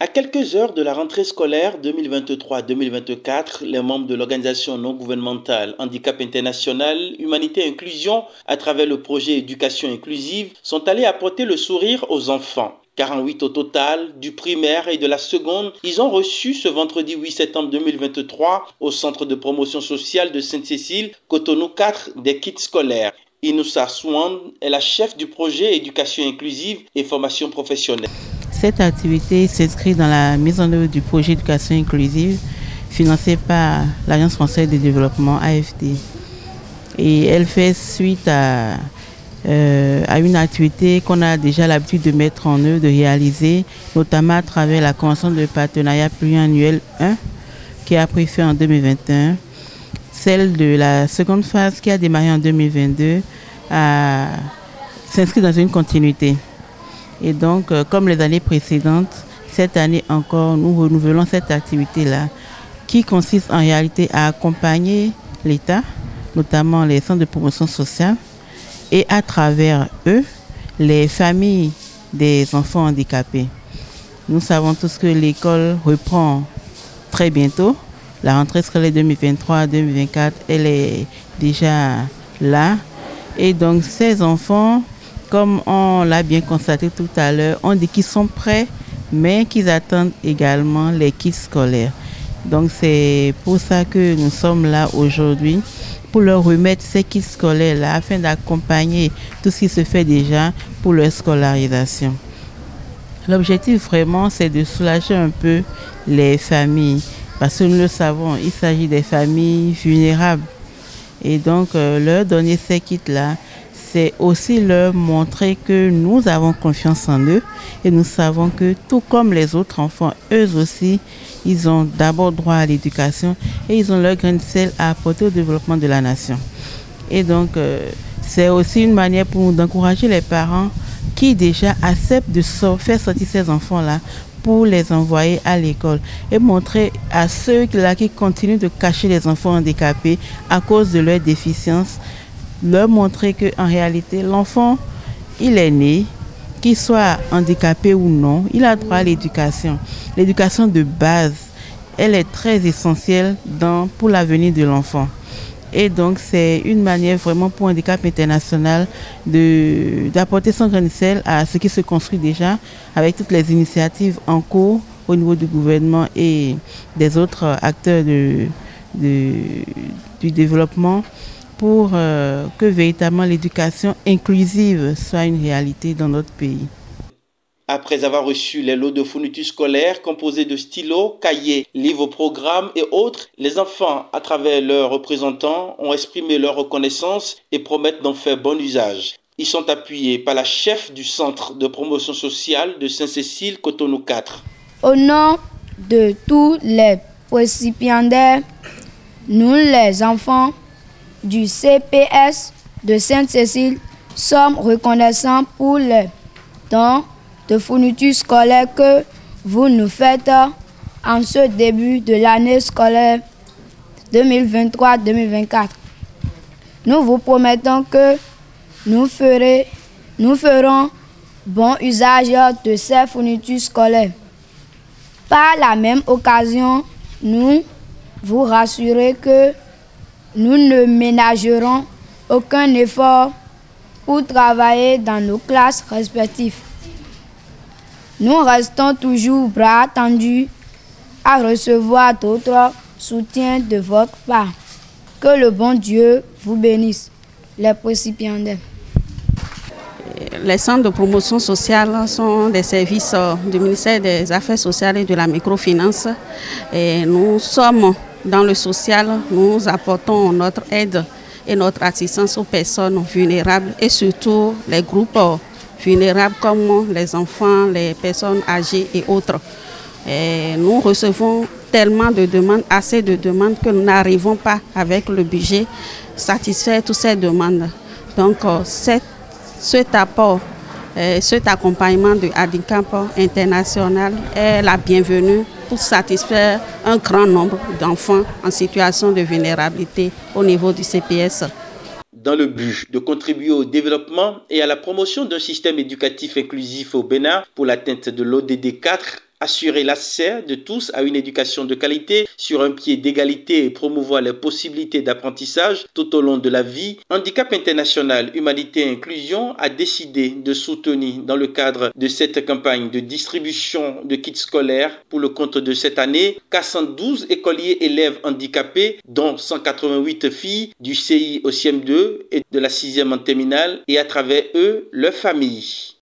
À quelques heures de la rentrée scolaire 2023-2024, les membres de l'organisation non gouvernementale Handicap International, Humanité et Inclusion, à travers le projet Éducation inclusive, sont allés apporter le sourire aux enfants. 48 au total, du primaire et de la seconde, ils ont reçu ce vendredi 8 septembre 2023 au centre de promotion sociale de Sainte-Cécile, Cotonou 4, des kits scolaires. Inoussa Swan est la chef du projet Éducation inclusive et formation professionnelle. Cette activité s'inscrit dans la mise en œuvre du projet Éducation inclusive financé par l'Agence française de développement AFD. Et elle fait suite à une activité qu'on a déjà l'habitude de mettre en œuvre, de réaliser, notamment à travers la Convention de partenariat pluriannuel 1 qui a pris fin en 2021. Celle de la seconde phase qui a démarré en 2022 s'inscrit dans une continuité. Et donc, comme les années précédentes, cette année encore, nous renouvelons cette activité-là qui consiste en réalité à accompagner l'État, notamment les centres de promotion sociale, et à travers eux, les familles des enfants handicapés. Nous savons tous que l'école reprend très bientôt. La rentrée scolaire 2023-2024, elle est déjà là. Et donc, ces enfants, comme on l'a bien constaté tout à l'heure, on dit qu'ils sont prêts, mais qu'ils attendent également les kits scolaires. Donc c'est pour ça que nous sommes là aujourd'hui, pour leur remettre ces kits scolaires-là, afin d'accompagner tout ce qui se fait déjà pour leur scolarisation. L'objectif vraiment, c'est de soulager un peu les familles, parce que nous le savons, il s'agit des familles vulnérables. Et donc leur donner ces kits-là, c'est aussi leur montrer que nous avons confiance en eux et nous savons que tout comme les autres enfants, eux aussi, ils ont d'abord droit à l'éducation et ils ont leur grain de sel à apporter au développement de la nation. Et donc, c'est aussi une manière pour nous d'encourager les parents qui déjà acceptent de faire sortir ces enfants-là pour les envoyer à l'école et montrer à ceux-là qui continuent de cacher les enfants handicapés à cause de leur déficience, leur montrer qu'en réalité, l'enfant, il est né, qu'il soit handicapé ou non, il a droit à l'éducation. L'éducation de base, elle est très essentielle pour l'avenir de l'enfant. Et donc, c'est une manière vraiment pour Handicap International d'apporter son grain de sel à ce qui se construit déjà avec toutes les initiatives en cours au niveau du gouvernement et des autres acteurs du développement, pour que véritablement l'éducation inclusive soit une réalité dans notre pays. Après avoir reçu les lots de fournitures scolaires composés de stylos, cahiers, livres, programmes et autres, les enfants, à travers leurs représentants, ont exprimé leur reconnaissance et promettent d'en faire bon usage. Ils sont appuyés par la chef du centre de promotion sociale de Sainte-Cécile, Cotonou 4. Au nom de tous les récipiendaires, nous les enfants du CPS de Sainte-Cécile sommes reconnaissants pour les dons de fournitures scolaires que vous nous faites en ce début de l'année scolaire 2023-2024. Nous vous promettons que nous ferons bon usage de ces fournitures scolaires. Par la même occasion, nous vous rassurons que nous ne ménagerons aucun effort pour travailler dans nos classes respectives. Nous restons toujours bras tendus à recevoir d'autres soutiens de votre part. Que le bon Dieu vous bénisse, les récipiendaires. Les centres de promotion sociale sont des services du ministère des Affaires sociales et de la microfinance. Et nous sommes dans le social, nous apportons notre aide et notre assistance aux personnes vulnérables et surtout les groupes vulnérables comme les enfants, les personnes âgées et autres. Et nous recevons tellement de demandes, assez de demandes que nous n'arrivons pas avec le budget satisfaire toutes ces demandes. Donc cet apport, cet accompagnement de Handicap International est la bienvenue pour satisfaire un grand nombre d'enfants en situation de vulnérabilité au niveau du CPS. Dans le but de contribuer au développement et à la promotion d'un système éducatif inclusif au Bénin pour l'atteinte de l'ODD 4, assurer l'accès de tous à une éducation de qualité sur un pied d'égalité et promouvoir les possibilités d'apprentissage tout au long de la vie, Handicap International, Humanité et Inclusion a décidé de soutenir dans le cadre de cette campagne de distribution de kits scolaires pour le compte de cette année 412 écoliers élèves handicapés, dont 188 filles du CI au CM2 et de la 6e en terminale et à travers eux, leurs familles.